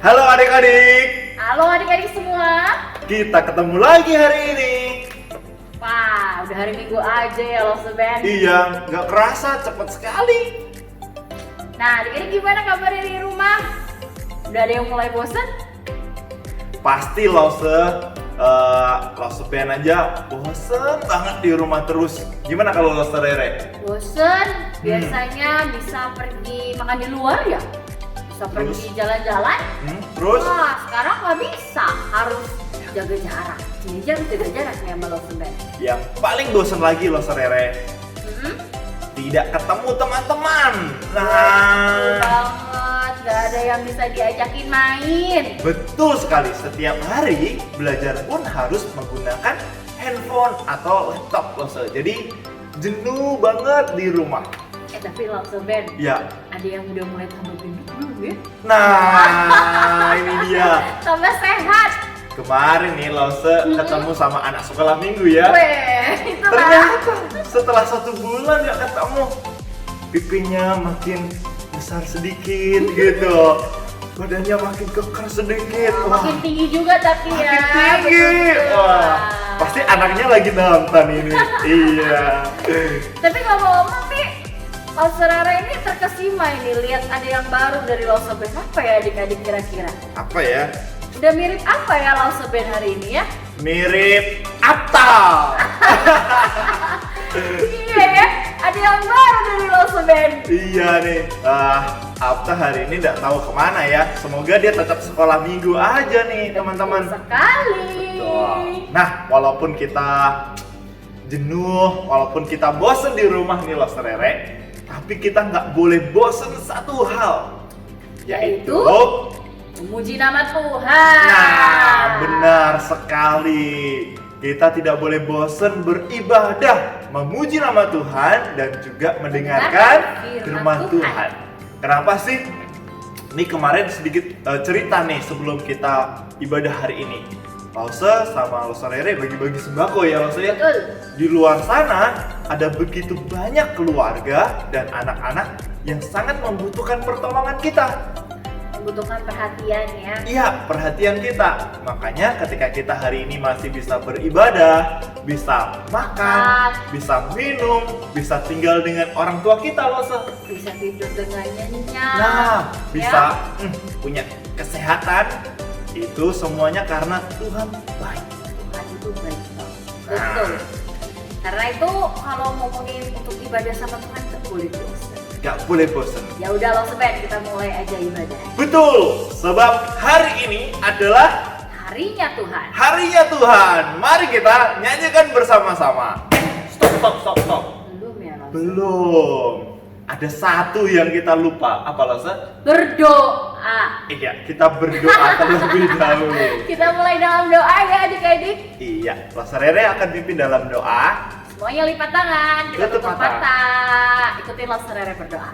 Halo adik-adik, Halo adik-adik semua. kita ketemu lagi hari ini. Wah, udah hari Minggu aja ya loh Seben. Iya, nggak kerasa cepet sekali. Nah, adik-adik gimana kabarnya di rumah? Udah ada yang mulai bosen? Pasti Lose Ben aja bosen banget di rumah terus. Gimana kalau Lose Rere? Bosen? Biasanya bisa pergi makan di luar ya? Bisa Terus? pergi jalan-jalan? Terus? Wah, sekarang nggak bisa. Harus jaga jarak. Ini jam jaga jarak nih sama lo Seben. Yang paling bosen lagi Lose Rere, tidak ketemu teman-teman. Betul banget, gak ada yang bisa diajakin main. Betul sekali, setiap hari belajar pun harus menggunakan handphone atau laptop Lose. Jadi jenuh banget di rumah. Tapi lo Seben, Ya, ada yang udah mulai tambah gendut belum ya? nah ini dia. Tambah sehat. Kemarin nih Lose ketemu sama anak sekolah minggu ya. Weh, itu lah. Ternyata setelah 1 bulan gak ketemu, pipinya makin besar sedikit gitu, badannya makin kekar sedikit. Wah, Makin tinggi juga tapi ya. makin tinggi. Betul. Wah, pasti anaknya lagi nonton ini. Iya. Tapi ngomong-ngomong nih, Lose Rere ini terkesima ini lihat ada yang baru dari Lose Ben. Apa ya adik-adik kira-kira? Apa ya? Udah mirip apa ya Lose Ben hari ini ya? Mirip Apta. Iya ya, ada yang baru dari Lose Ben. Iya nih, Apta hari ini nggak tahu kemana ya. Semoga dia tetap sekolah minggu aja nih teman-teman. Sekali. Betul. Nah, walaupun kita jenuh, walaupun kita bosen di rumah nih Lose Rere, tapi kita nggak boleh bosen satu hal, yaitu memuji nama Tuhan. nah, benar sekali. Kita tidak boleh bosen beribadah, memuji nama Tuhan dan juga mendengarkan firman Tuhan. Kenapa sih? Ini kemarin sedikit cerita nih sebelum kita ibadah hari ini. Lose sama Lose Rere bagi-bagi sembako ya Lose ya. Betul. Di luar sana ada begitu banyak keluarga dan anak-anak yang sangat membutuhkan pertolongan kita. Membutuhkan perhatian ya. Iya, perhatian kita. Makanya ketika kita hari ini masih bisa beribadah, bisa makan, bisa minum, bisa tinggal dengan orang tua kita Lose. Bisa tidur dengan nyenyak. Nah, bisa ya. Punya kesehatan. Itu semuanya karena Tuhan baik. Tuhan itu baik banget. Betul. Karena itu kalau ngomongin untuk ibadah sama Tuhan gak boleh bosan. Gak boleh bosan. Ya udah Lose Ben, kita mulai aja ibadah. Betul, sebab hari ini adalah Harinya Tuhan. harinya Tuhan. Mari kita nyanyikan bersama-sama. Stop. Belum ya Lose? Belum. Ada satu yang kita lupa. Apa Lose? Berdoa. Iya, kita berdoa terlebih dahulu. Kita mulai dalam doa ya adik-adik. Iya, Lose Rere akan pimpin dalam doa. Semuanya lipat tangan, kita Tutup tutup mata. mata. Ikutin Lose Rere berdoa.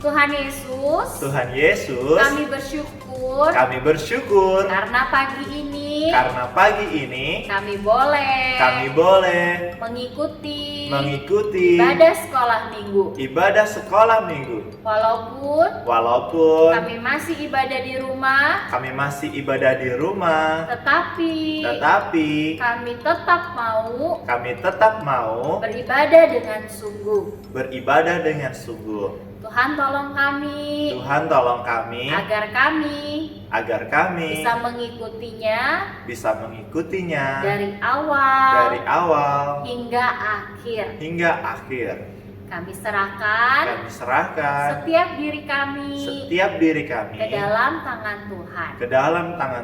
Tuhan Yesus, Tuhan Yesus, kami bersyukur kami bersyukur karena pagi ini karena pagi ini kami boleh mengikuti ibadah sekolah minggu. ibadah sekolah minggu. Walaupun Kami masih ibadah di rumah, tetapi kami tetap mau beribadah dengan sungguh. Tuhan tolong kami agar kami bisa mengikutinya dari awal hingga akhir. Kami serahkan setiap diri kami ke dalam tangan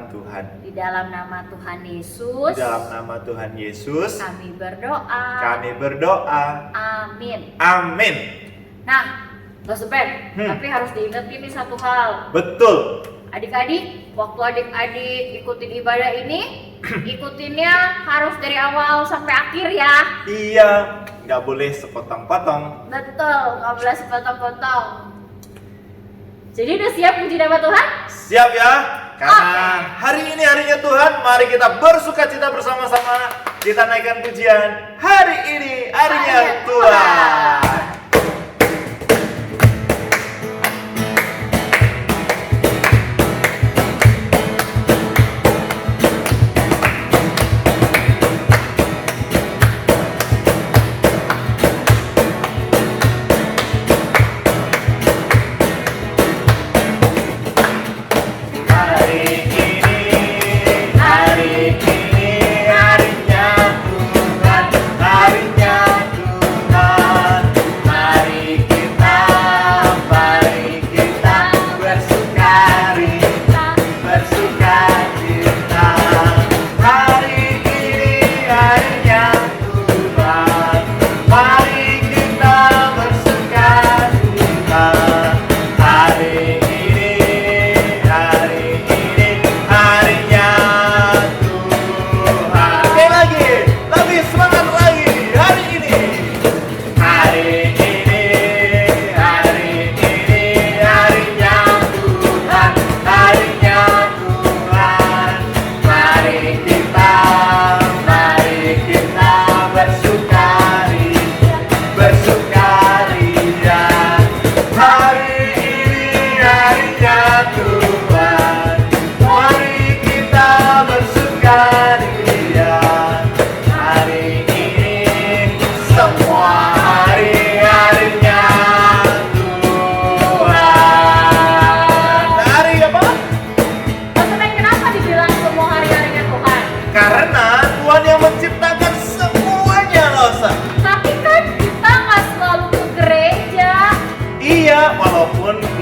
Tuhan. Di dalam nama Tuhan Yesus, kami berdoa. Amin. Nah, Lose Ben, tapi harus diingetin nih satu hal. Betul. Adik-adik, waktu adik-adik ikutin ibadah ini, ikutinnya harus dari awal sampai akhir ya. Iya, nggak boleh sepotong-potong. Betul, nggak boleh sepotong-potong. Jadi udah siap puji nama Tuhan? Siap ya? Karena hari ini harinya Tuhan, mari kita bersukacita bersama-sama. Kita naikkan pujian. Hari ini harinya Tuhan.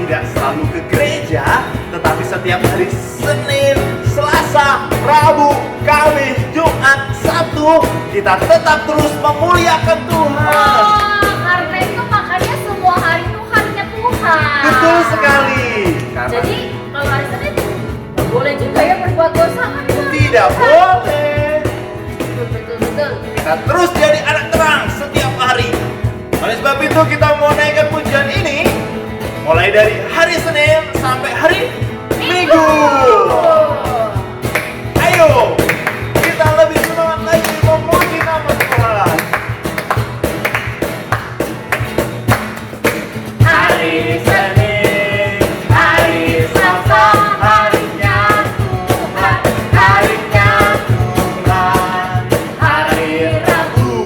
tidak selalu ke gereja, tetapi setiap hari Senin, Selasa, Rabu, Kamis, Jumat, Sabtu, kita tetap terus memuliakan Tuhan. Oh, karena itu makanya semua hari itu harinya Tuhan. Betul sekali. Karena Jadi kalau hari Senin nggak boleh juga ya berbuat dosa kan? tidak boleh. Betul. Kita terus jadi anak terang setiap hari. Oleh sebab itu kita mau naikkan pujian ini mulai dari hari Senin sampai hari Minggu. Ayo, kita lebih semangat lagi memuji nama Tuhan. Hari Senin, hari Selasa, harinya Tuhan, harinya Tuhan. Hari Rabu,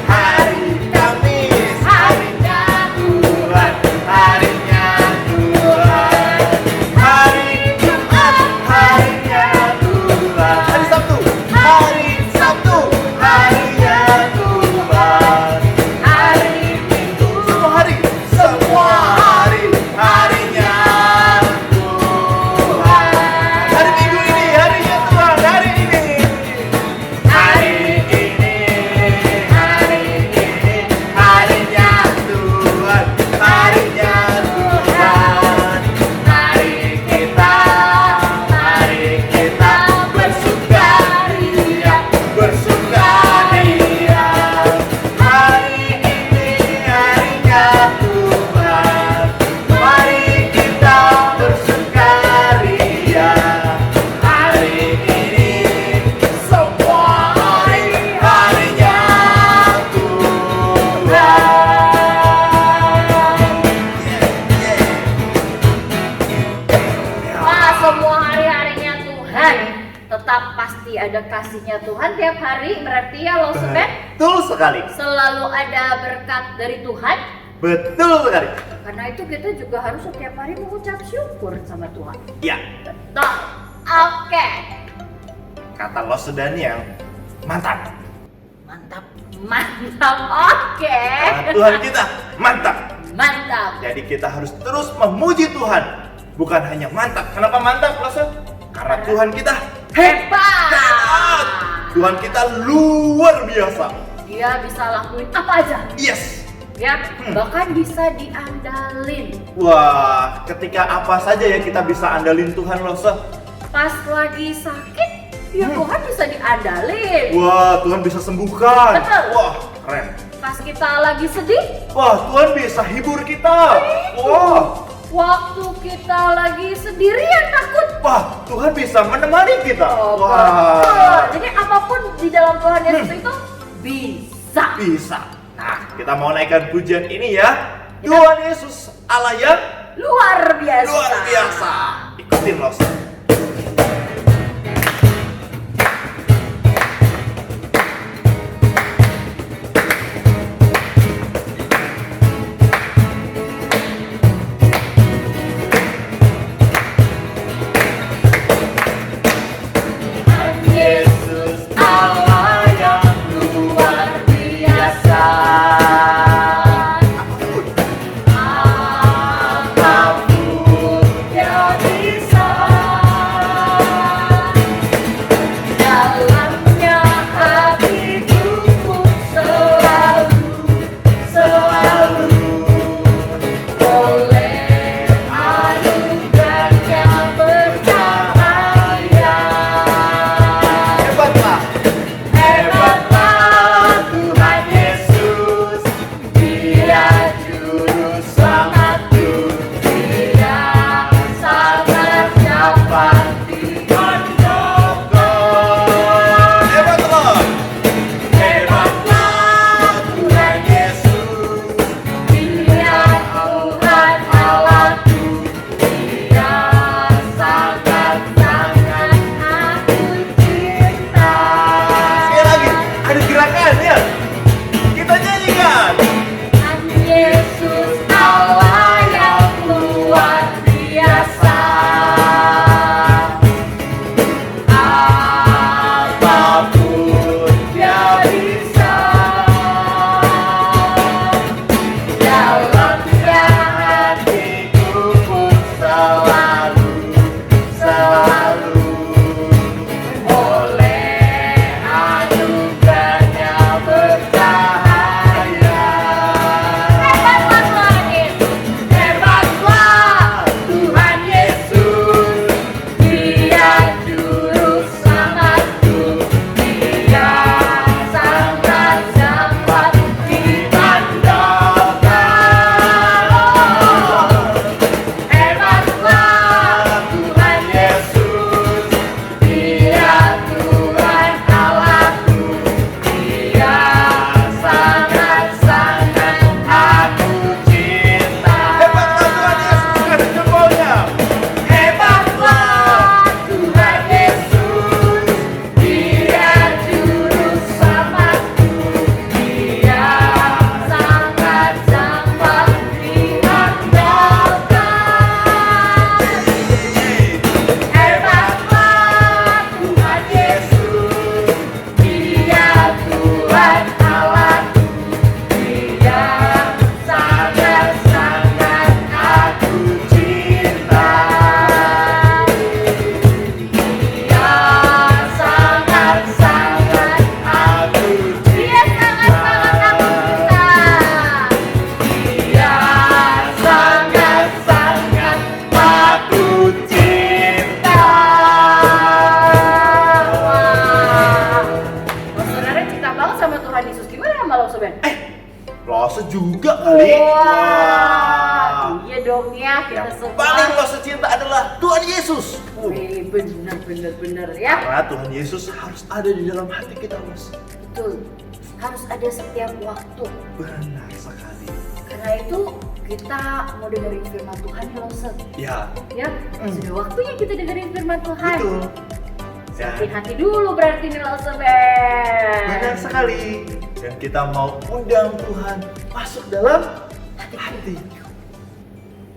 hari Kamis, harinya Tuhan, harinya Tuhan. Hari Jumat, harinya Tuhan. Hari Sabtu, harinya Tuhan. Hari Minggu, semua hari, harinya Tuhan. Hari Minggu ini harinya Tuhan, hari ini. Hari ini, harinya Tuhan, harinya Tuhan. Mari kita bersukaria, bersukaria. Hari ini harinya Tuhan. Mari kita bersukaria. Hari ini semua hari, harinya Tuhan. Wah, semua hari-harinya Tuhan. Tetap pasti ada kasihnya Tuhan tiap hari. Berarti ya loh Sobat, Betul sekali. selalu ada berkat dari Tuhan. Betul sekali. Karena itu kita juga harus setiap hari mengucap syukur sama Tuhan. Ya, Betul. Oke. kata Los Daniel, mantap. Mantap. Oke. Karena Tuhan kita mantap. Mantap. Jadi kita harus terus memuji Tuhan. Bukan hanya mantap. Kenapa mantap, Los? Karena Tuhan kita Hebat. Tuhan kita luar biasa. Dia bisa lakuin apa aja. Yes. Ya, bahkan bisa diandalin. Wah, ketika apa saja ya kita bisa andalin Tuhan, Los? Pas lagi sakit, ya Tuhan bisa diandalin. Wah, Tuhan bisa sembuhkan. Betul. Wah, keren. Pas kita lagi sedih, Wah, Tuhan bisa hibur kita. Wah. waktu kita lagi sendirian takut. Wah, Tuhan bisa menemani kita. Oh, betul. Wah. Jadi apapun di dalam Tuhan Yesus itu bisa. Bisa. Nah, kita mau naikkan pujian ini ya. Tuhan Yesus Allah yang Luar biasa. luar biasa. Ikutin, Los. Yesus Allah yang luar biasa. Apapun Dia bisa. Wah. Iya dong ya, kita Yang semua. paling Lose cinta adalah Tuhan Yesus. Bener ya. Karena Tuhan Yesus harus ada di dalam hati kita, Lose. Betul. Harus ada setiap waktu. Benar sekali. Karena itu kita mau dengerin firman Tuhan ya Lose. Ya, Sudah waktunya kita dengerin firman Tuhan. betul. Siapin hati dulu berarti nih Lose Ben. Benar sekali. Dan kita mau undang Tuhan masuk dalam hati.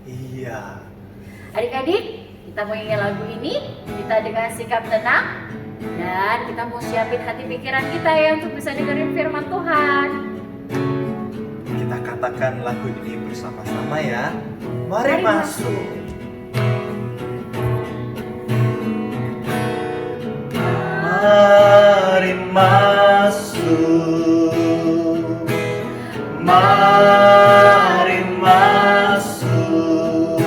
Iya. Adik-adik, kita mau nyanyi lagu ini, kita dengan sikap tenang dan kita mau siapin hati pikiran kita ya untuk bisa dengerin firman Tuhan. Kita katakan lagu ini bersama-sama ya. Mari masuk. Mari masuk. Mari masuk.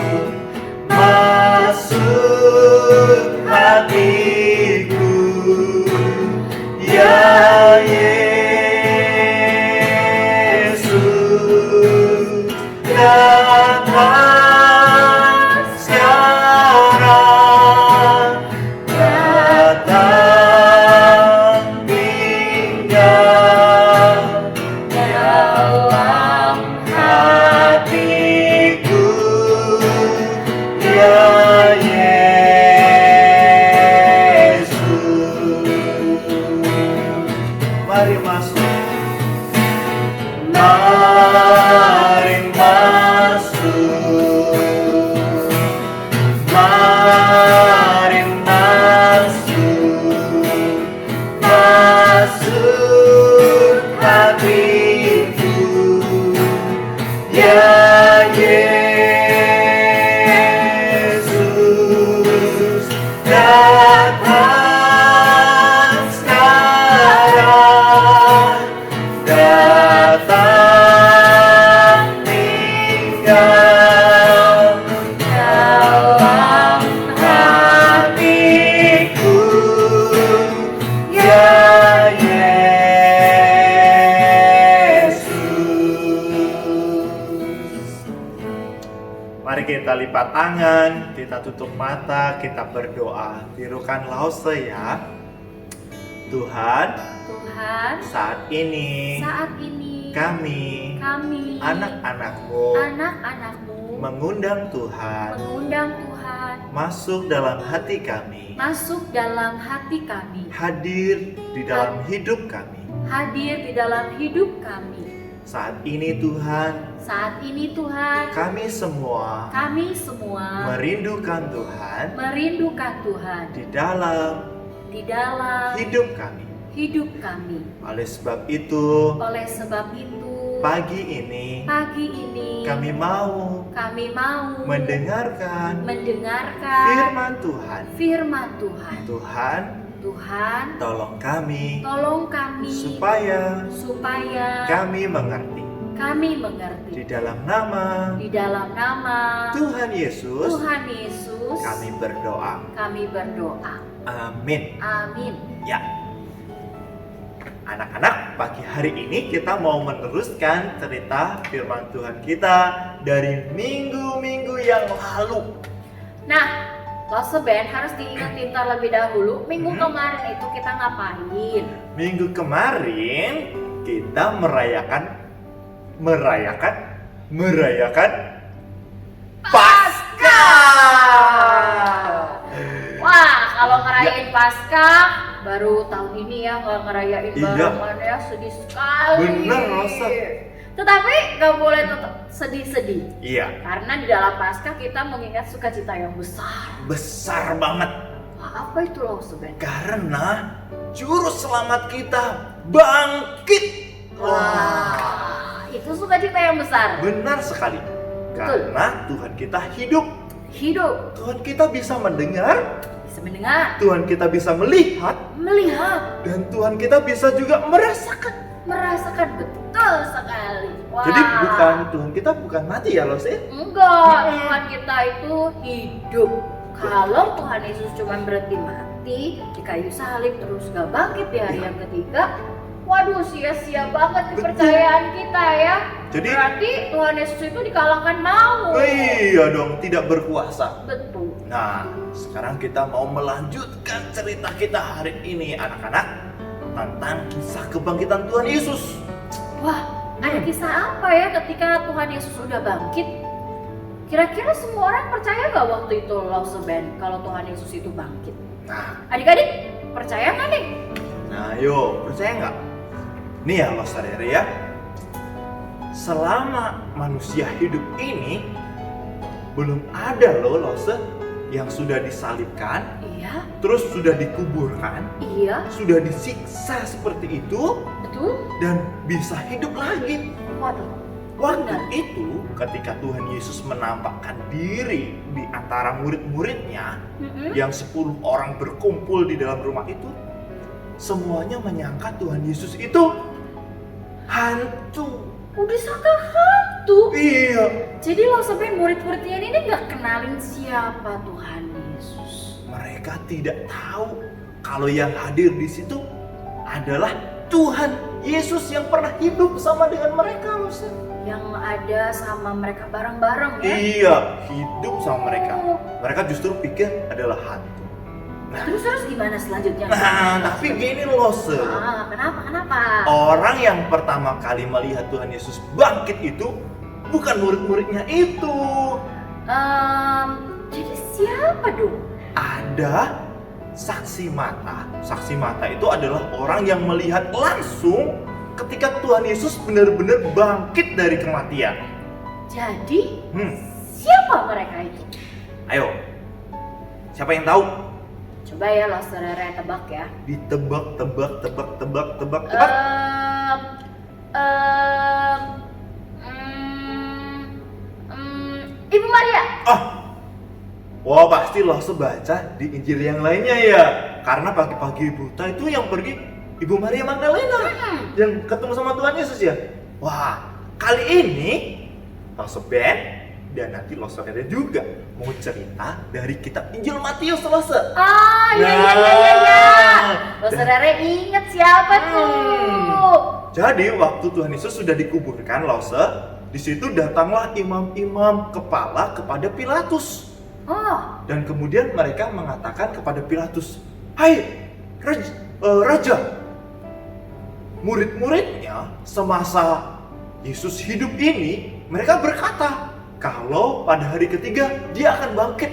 Masuk hatiku. Ya Yesus, datang sekarang, datang tinggal dalam hatiku, ya Yesus. Mari masuk. Mari masuk. Mari masuk. Masuk hatiku, ya Yesus, datang sekarang, datang tinggal dalam hatiku, ya Yesus. Mari kita lipat tangan, kita tutup mata, kita berdoa. Tirukan Lause ya. Tuhan, saat ini kami anak-anakmu mengundang Tuhan masuk dalam hati kami, hadir di dalam hidup kami. Saat ini Tuhan, kami semua merindukan Tuhan di dalam hidup kami. Oleh sebab itu, pagi ini kami mau mendengarkan firman Tuhan. Tuhan, tolong kami supaya kami mengerti. Di dalam nama Tuhan Yesus, kami berdoa. Amin. Ya. Anak-anak, pagi hari ini kita mau meneruskan cerita firman Tuhan kita dari minggu-minggu yang lalu. Nah, Lose Ben harus diingetin terlebih dahulu. Minggu kemarin itu kita ngapain? Minggu kemarin kita merayakan Paskah. Wah, kalau ngerayain Paskah baru tahun ini ya nggak ngerayain barengan ya, sedih sekali. Bener, Rosa. Tetapi nggak boleh tetap sedih-sedih. Iya. Karena di dalam Paskah kita mengingat sukacita yang besar. Besar banget. Wah, apa itu Lause Ben? Karena juru selamat kita bangkit. Wah, itu sukacita yang besar. Benar sekali. Betul. Karena Tuhan kita hidup. Tuhan kita bisa mendengar. Tuhan kita bisa melihat. Dan Tuhan kita bisa juga merasakan. Betul sekali. Wah. Jadi Tuhan kita bukan mati ya Lose? Enggak, Tuhan kita itu hidup. Kalau Tuhan Yesus cuma berhenti mati di kayu salib terus gak bangkit di hari yang ketiga, waduh sia-sia banget kepercayaan kita ya. Jadi Berarti Tuhan Yesus itu dikalahkan maut. iya dong, tidak berkuasa. Betul. Nah, sekarang kita mau melanjutkan cerita kita hari ini anak-anak tentang kisah kebangkitan Tuhan Yesus. Wah, ada kisah apa ya ketika Tuhan Yesus udah bangkit? Kira-kira semua orang percaya gak waktu itu Lauseban kalau Tuhan Yesus itu bangkit? Nah, Adik-adik, percaya nggak nih? nah yo, percaya nggak? Nih ya, Losarere ya. Selama manusia hidup ini belum ada loh Lose yang sudah disalibkan, Iya, terus sudah dikuburkan, iya, sudah disiksa seperti itu betul. dan bisa hidup lagi. Waduh, Waktu benar. itu ketika Tuhan Yesus menampakkan diri di antara murid-muridnya yang 10 orang berkumpul di dalam rumah itu, semuanya menyangka Tuhan Yesus itu hantu. Udah disangka hantu. Iya. Jadi Lauseban murid-muridnya ini nggak kenalin siapa Tuhan Yesus. Mereka tidak tahu kalau yang hadir di situ adalah Tuhan Yesus yang pernah hidup sama dengan mereka, Lose. Yang ada sama mereka bareng-bareng ya. Iya, hidup sama mereka. Oh. Mereka justru pikir adalah hantu. Terus gimana selanjutnya? Nah, tapi gini loh, Kenapa? orang yang pertama kali melihat Tuhan Yesus bangkit itu bukan murid-muridnya itu. Jadi siapa dong? Ada saksi mata. Saksi mata itu adalah orang yang melihat langsung ketika Tuhan Yesus benar-benar bangkit dari kematian. Jadi Hmm, siapa mereka itu? ayo, siapa yang tahu? Coba ya Lauserere tebak ya. Ditebak, tebak. Ibu Maria. Ah, wah pasti lo sebaca di Injil yang lainnya ya. Karena pagi-pagi buta itu yang pergi Ibu Maria Magdalena yang ketemu sama Tuhan Yesus ya. Wah, kali ini Lauseban dan nanti Lauserere juga mau cerita dari kitab Injil Matius, Lose. Iya. Lauserere inget siapa tuh? Jadi waktu Tuhan Yesus sudah dikuburkan, Lose, di situ datanglah imam-imam kepala kepada Pilatus. Oh, Dan kemudian mereka mengatakan kepada Pilatus, "Hai Raja, murid-muridnya semasa Yesus hidup ini, mereka berkata kalau pada hari ketiga dia akan bangkit.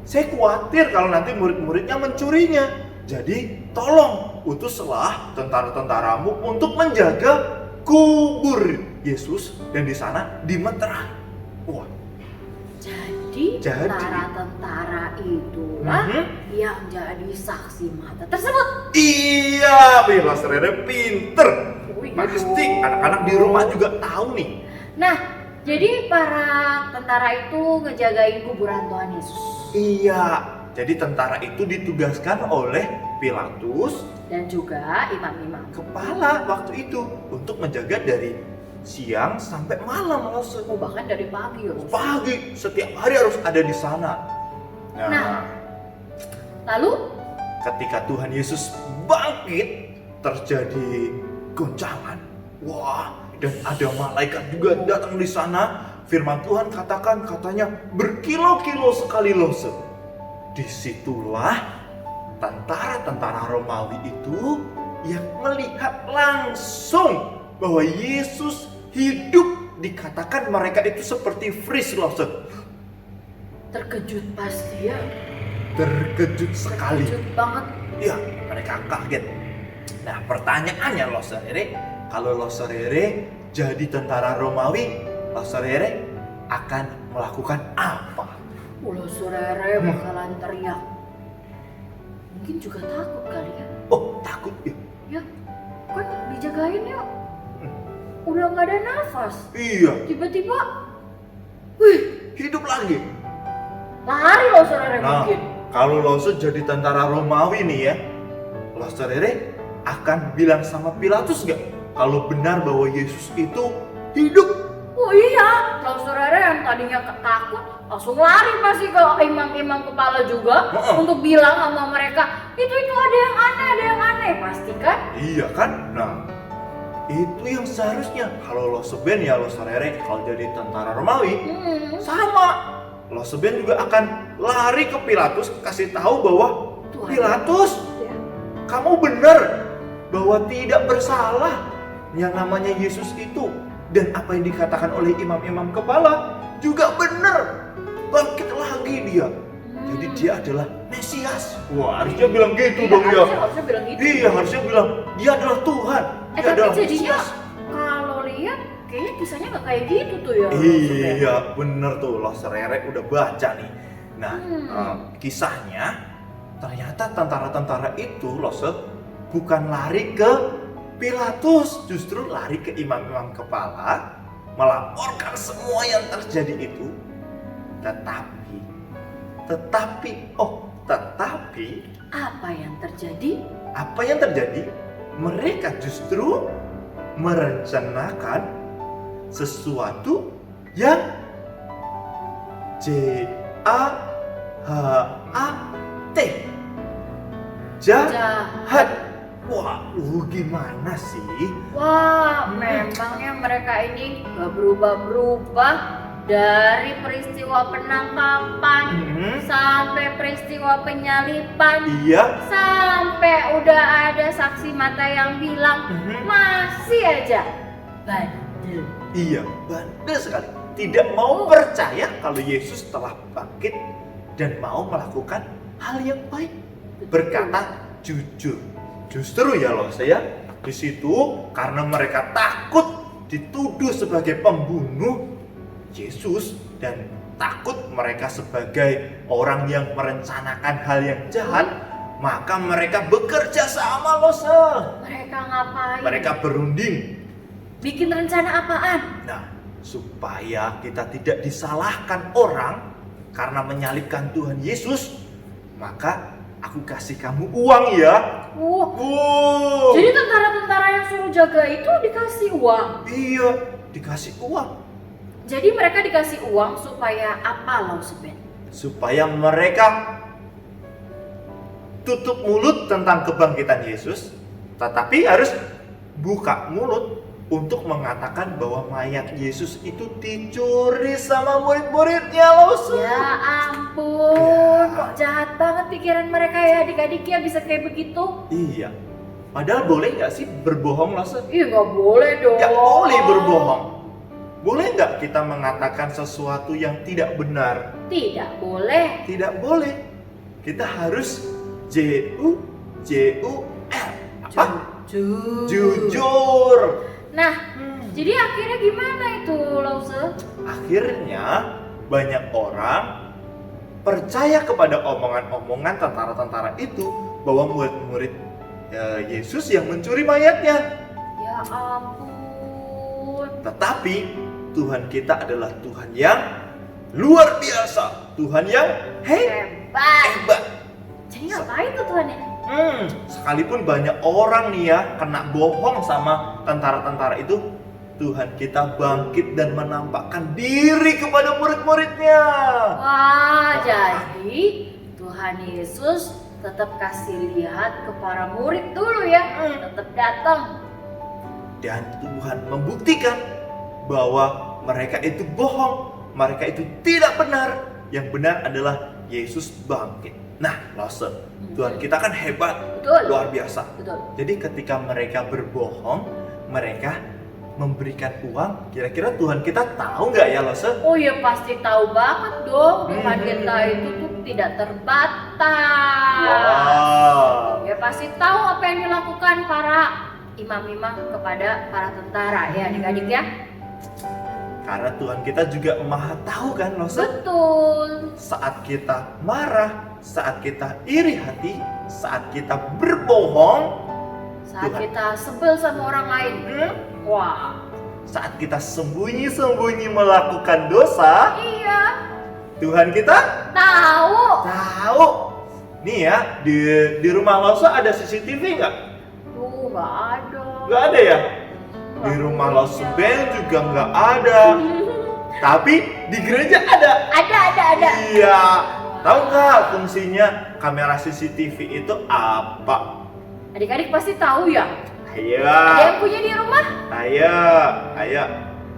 Saya khawatir kalau nanti murid-muridnya mencurinya. Jadi tolong utuslah tentara-tentaramu untuk menjaga kubur Yesus dan di sana dimeterai." Wah, jadi Jadi. tentara-tentara itulah yang jadi saksi mata tersebut. iya, Lauserere pinter. Wih, Pasti aduh. anak-anak di rumah juga tahu nih. Nah, jadi para tentara itu ngejagain kuburan Tuhan Yesus. Iya, jadi tentara itu ditugaskan oleh Pilatus, Dan juga imam-imam. kepala waktu itu, untuk menjaga dari siang sampai malam. Oh, bahkan dari pagi loh. Pagi, setiap hari harus ada di sana. Nah. Lalu, Ketika Tuhan Yesus bangkit, terjadi goncangan. Wah, dan ada malaikat juga datang di sana. Firman Tuhan katanya berkilo-kilo sekali Lose. Disitulah tentara-tentara Romawi itu yang melihat langsung bahwa Yesus hidup. Dikatakan mereka itu seperti freeze, Lose. terkejut pasti ya. Terkejut sekali. Terkejut banget. Ya, mereka kaget. Nah, pertanyaannya Lauserere, kalau Lauserere jadi tentara Romawi, Lauserere akan melakukan apa? Lauserere bakalan teriak. Mungkin juga takut kali ya. Oh, takut ya? Ya, kan dijagain ya. Udah nggak ada nafas. Iya, Tiba-tiba, wih, hidup lagi. lari Lauserere Nah, mungkin. kalau Lause jadi tentara Romawi nih ya, Lauserere akan bilang sama Pilatus gak kalau benar bahwa Yesus itu hidup? Oh iya, Lauserere yang tadinya takut langsung lari pasti ke imam-imam kepala juga untuk bilang sama mereka itu ada yang aneh pasti kan? Iya kan? Nah, Itu yang seharusnya. Kalau lo seben ya lo serere kalau jadi tentara Romawi. Sama. Lo seben juga akan lari ke Pilatus kasih tahu bahwa Tuhan. Pilatus, Ya. kamu benar bahwa tidak bersalah yang namanya Yesus itu, dan apa yang dikatakan oleh imam-imam kepala juga benar. Bangkit lagi dia. Jadi dia adalah Mesias. Wah, harusnya bilang gitu dong ya. Harusnya bilang gitu. Iya, harusnya bilang dia adalah Tuhan. Dia Tapi adalah jadinya Mesias. kalau lihat kayaknya kisahnya nggak kayak gitu tuh ya. Iya, bener tuh. Lo serere udah baca nih. Nah, kisahnya ternyata tentara-tentara itu bukan lari ke Pilatus, justru lari ke imam-imam kepala, melaporkan semua yang terjadi itu. Tetapi Apa yang terjadi? apa yang terjadi? Mereka justru merencanakan sesuatu yang J-A-H-A-T, jahat. Wah, lu gimana sih? Wah, memangnya mereka ini gak berubah-berubah dari peristiwa penangkapan sampai peristiwa penyaliban, Iya. sampai udah ada saksi mata yang bilang masih aja bandel. Iya, bandel sekali. Tidak mau percaya kalau Yesus telah bangkit dan mau melakukan hal yang baik. Berkata jujur. Justru ya loh saya di situ karena mereka takut dituduh sebagai pembunuh Yesus dan takut mereka sebagai orang yang merencanakan hal yang jahat, maka mereka bekerja sama loh. Mereka ngapain? Mereka berunding. Bikin rencana apaan? Nah, supaya kita tidak disalahkan orang karena menyalibkan Tuhan Yesus, maka aku kasih kamu uang ya. Jadi tentara-tentara yang suruh jaga itu dikasih uang? Iya, dikasih uang. Jadi mereka dikasih uang supaya apa loh Seben? Supaya mereka tutup mulut tentang kebangkitan Yesus, tetapi harus buka mulut untuk mengatakan bahwa mayat Yesus itu dicuri sama murid-muridnya loh. Ya ampun, kok jahat banget pikiran mereka ya adik-adik ya bisa kayak begitu? Iya, padahal boleh nggak sih berbohong loh? Iya nggak boleh dong. Nggak boleh berbohong. Boleh nggak kita mengatakan sesuatu yang tidak benar? Tidak boleh. Tidak boleh. Kita harus J-U-R. Apa? Jujur. Nah, jadi akhirnya gimana itu Lause? Akhirnya banyak orang percaya kepada omongan-omongan tentara-tentara itu bahwa murid-murid Yesus yang mencuri mayatnya. Ya ampun. Tetapi Tuhan kita adalah Tuhan yang luar biasa, Tuhan yang hebat. Jadi ngapain tuh Tuhan ya? Sekalipun banyak orang nih ya kena bohong sama tentara-tentara itu, Tuhan kita bangkit dan menampakkan diri kepada murid-muridnya. Wah, jadi Tuhan Yesus tetap kasih lihat ke para murid dulu ya, tetap datang. Dan Tuhan membuktikan bahwa mereka itu bohong, mereka itu tidak benar. Yang benar adalah Yesus bangkit. Nah, Lause, Tuhan kita kan hebat, Betul. luar biasa. Betul. Jadi ketika mereka berbohong, mereka memberikan uang, kira-kira Tuhan kita tahu nggak ya Lause? Oh ya pasti tahu banget dong, Tuhan kita itu tuh tidak terbatas. Wow. Ya pasti tahu apa yang dilakukan para imam-imam kepada para tentara ya adik-adik ya. Karena Tuhan kita juga maha tahu kan Lause? Betul. Saat kita marah, saat kita iri hati, saat kita berbohong, Saat Tuhan. kita sebel sama orang lain, wah, saat kita sembunyi-sembunyi melakukan dosa, iya, Tuhan kita tahu. tahu. Nih ya, di rumah Lause ada CCTV nggak? Tuh nggak ada. Nggak ada ya? Di rumah Lause Ben juga nggak ada. Tapi di gereja ada. Ada. Iya. Tahu nggak fungsinya kamera CCTV itu apa? Adik-adik pasti tahu ya. Ayo. Ada yang punya di rumah? Ayo.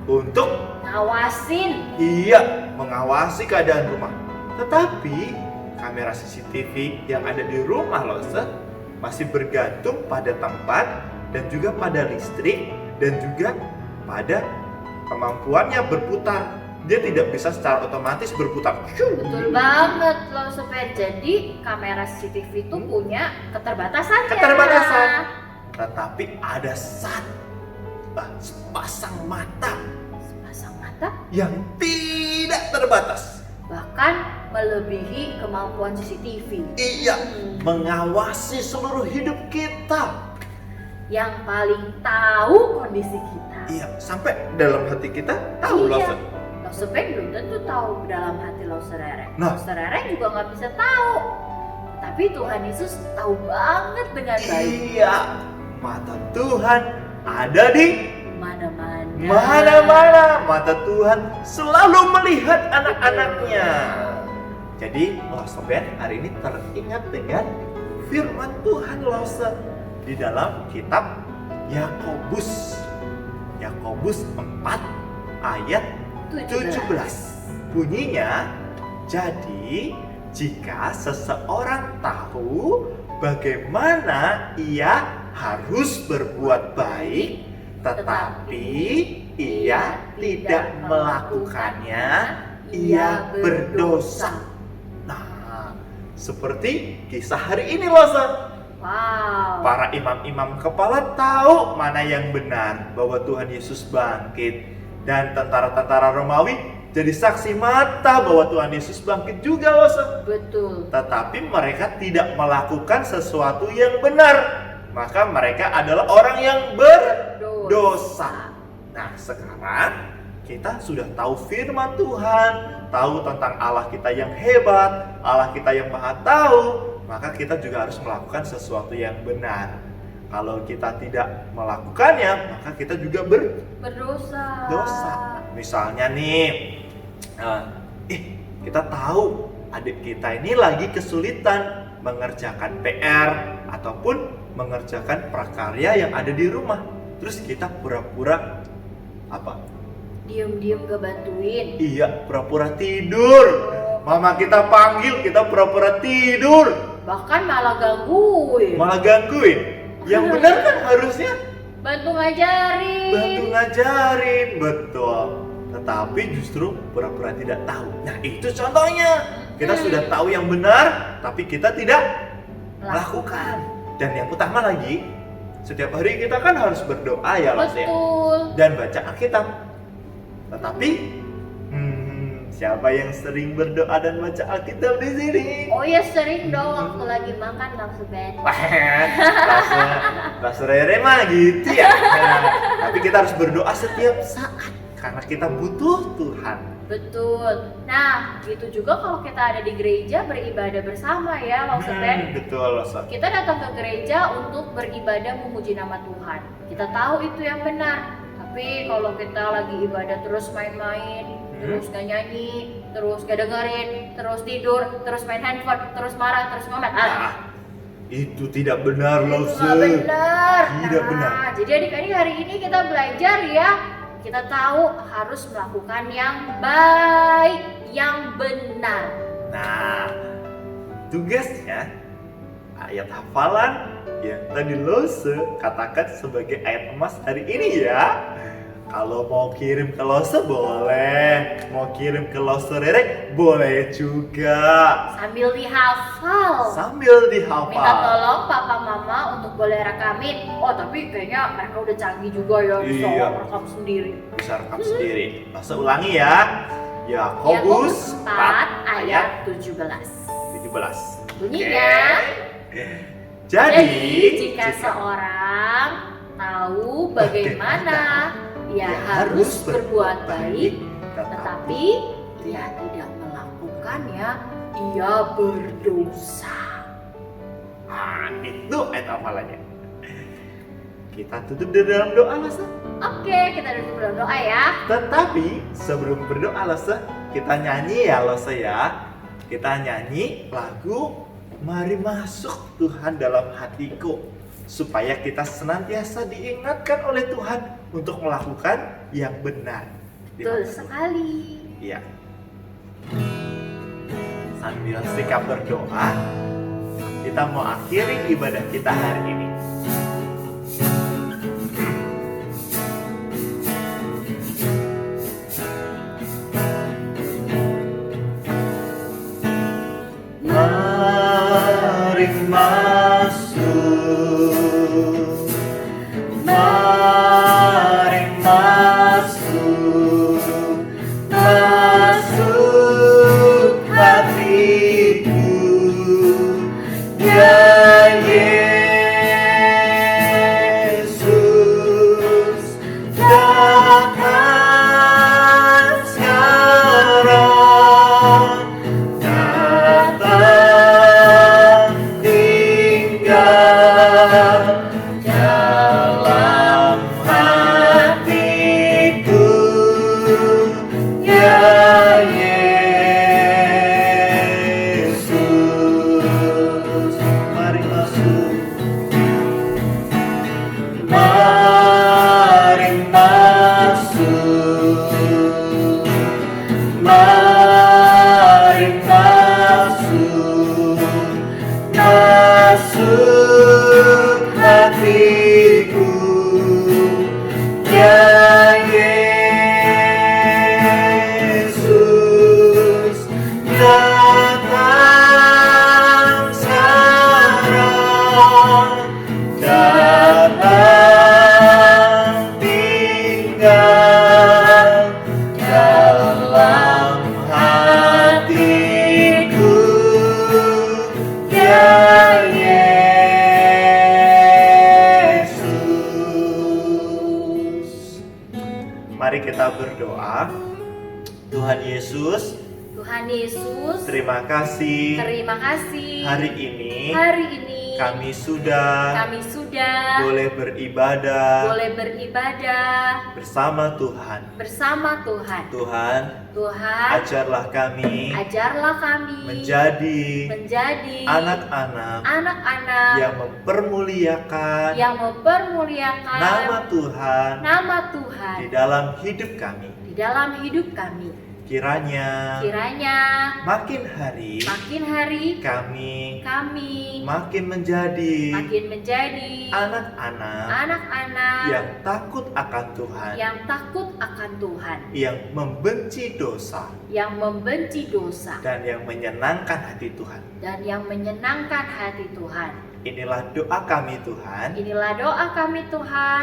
Untuk Ngawasin. iya, mengawasi keadaan rumah. Tetapi kamera CCTV yang ada di rumah Lose masih bergantung pada tempat dan juga pada listrik dan juga pada kemampuannya berputar. Dia tidak bisa secara otomatis berputar. Betul banget loh Sobat. Jadi kamera CCTV itu punya keterbatasannya. Keterbatasan. Tetapi ada sepasang mata Sepasang mata yang tidak terbatas. bahkan melebihi kemampuan CCTV. Iya, mengawasi seluruh hidup kita. Yang paling tahu kondisi kita. Iya, sampai dalam hati kita tahu Iya. Lose. Lose Ben belum tentu tahu dalam hati Lose Rere. Nah. Lose Rere juga nggak bisa tahu. Tapi Tuhan Yesus tahu banget dengan baik. Iya, mata Tuhan ada di Mana-mana. mana-mana. Mata Tuhan selalu melihat anak-anaknya. Jadi Lose Ben hari ini teringat dengan firman Tuhan Lose di dalam kitab Yakobus 4 ayat 17. Bunyinya, jadi jika seseorang tahu bagaimana ia harus berbuat baik tetapi ia tidak melakukannya, ia berdosa. Nah, seperti kisah hari ini Lose. Wow. Para imam-imam kepala tahu mana yang benar, bahwa Tuhan Yesus bangkit. Dan tentara-tentara Romawi jadi saksi mata bahwa Tuhan Yesus bangkit juga Lose. Betul. Tetapi mereka tidak melakukan sesuatu yang benar. Maka mereka adalah orang yang berdosa. Nah, sekarang kita sudah tahu firman Tuhan, tahu tentang Allah kita yang hebat, Allah kita yang maha tahu. Maka kita juga harus melakukan sesuatu yang benar. Kalau kita tidak melakukannya, maka kita juga berdosa. Misalnya nih, kita tahu adik kita ini lagi kesulitan mengerjakan PR ataupun mengerjakan prakarya yang ada di rumah. Terus kita pura-pura apa? Diam-diam gak bantuin. Iya, pura-pura tidur. Mama kita panggil, kita pura-pura tidur. Bahkan malah gangguin. Yang benar kan harusnya Bantu ngajarin. Betul. Tetapi justru pura-pura tidak tahu. Nah, itu contohnya. Kita sudah tahu yang benar, tapi kita tidak melakukan. Dan yang utama lagi, setiap hari kita kan harus berdoa ya Lose. Betul. Dan baca Alkitab. Tetapi siapa yang sering berdoa dan baca Alkitab di sini? Oh ya sering dong waktu lagi makan langsung Ben. Bahasa Rere mah gitu ya. Nah, tapi kita harus berdoa setiap saat karena kita butuh Tuhan. Betul. Nah, gitu juga kalau kita ada di gereja beribadah bersama ya, Lose Ben. Betul, Lose. Kita datang ke gereja untuk beribadah memuji nama Tuhan. Kita tahu itu yang benar. Tapi kalau kita lagi ibadah terus main-main, terus gak nyanyi, terus gak dengerin, terus tidur, terus main handphone, terus marah, terus ngomel. Nah, itu tidak benar, Lose. Itu gak benar. Tidak benar. Jadi adik-adik hari ini kita belajar ya. Kita tahu harus melakukan yang baik, yang benar. Nah, tugasnya ayat hafalan yang tadi Lose katakan sebagai ayat emas hari ini ya. Kalau mau kirim ke Lose boleh, mau kirim ke Lose Rere boleh juga. Sambil dihafal. Dihafal. Minta tolong papa mama untuk boleh rekamin. Oh tapi kayaknya mereka udah canggih juga ya, bisa Iya. rekam sendiri. Bisa rekam sendiri. Lose ulangi ya. Yakobus 4 ayat 17. 17. Bunyinya. Oke. Jadi jika seorang tahu bagaimana ia harus berbuat baik, tetapi ia tidak melakukannya, ia berdosa. Nah, itu ayat hafalannya. Kita tutup di dalam doa, Lose. Oke, kita duduk dalam doa ya. Tetapi sebelum berdoa, Lose, kita nyanyi ya, Lose ya. Kita nyanyi lagu Mari Masuk Tuhan Dalam Hatiku. supaya kita senantiasa diingatkan oleh Tuhan untuk melakukan yang benar. di Betul mata Tuhan. sekali. Iya. Sambil sikap berdoa, kita mau akhiri ibadah kita hari ini. Mari masuk, mari masuk, masuk hatiku, ya Yesus, datang sekarang, datang tinggal dalam hatiku, ya Yesus. Mari masuk, mari masuk, mari masuk, masuk hatiku, ya Yesus, datang sekarang, datang tinggal dalam hatiku, ya Yesus. Mari kita berdoa. Tuhan Yesus, Tuhan Yesus, terima kasih terima kasih. hari ini kami sudah boleh beribadah bersama Tuhan. Tuhan, ajarlah kami menjadi anak-anak yang mempermuliakan nama Tuhan di dalam hidup kami. Kiranya makin hari kami makin menjadi anak-anak yang takut akan Tuhan, yang membenci dosa, dan yang menyenangkan hati Tuhan. Inilah doa kami Tuhan,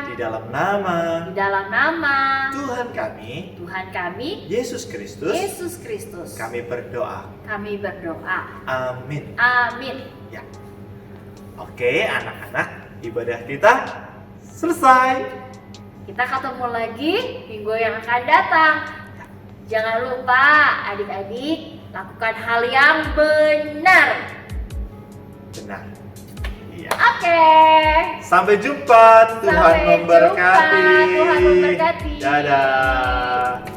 di dalam nama Tuhan kami Yesus Kristus, kami berdoa. Amin. Ya. Oke, anak-anak, ibadah kita selesai. Kita ketemu lagi minggu yang akan datang. Jangan lupa adik-adik lakukan hal yang benar. Benar. Iya. Oke. Sampai jumpa. Tuhan Sampai jumpa. memberkati. Tuhan memberkati. Dadah.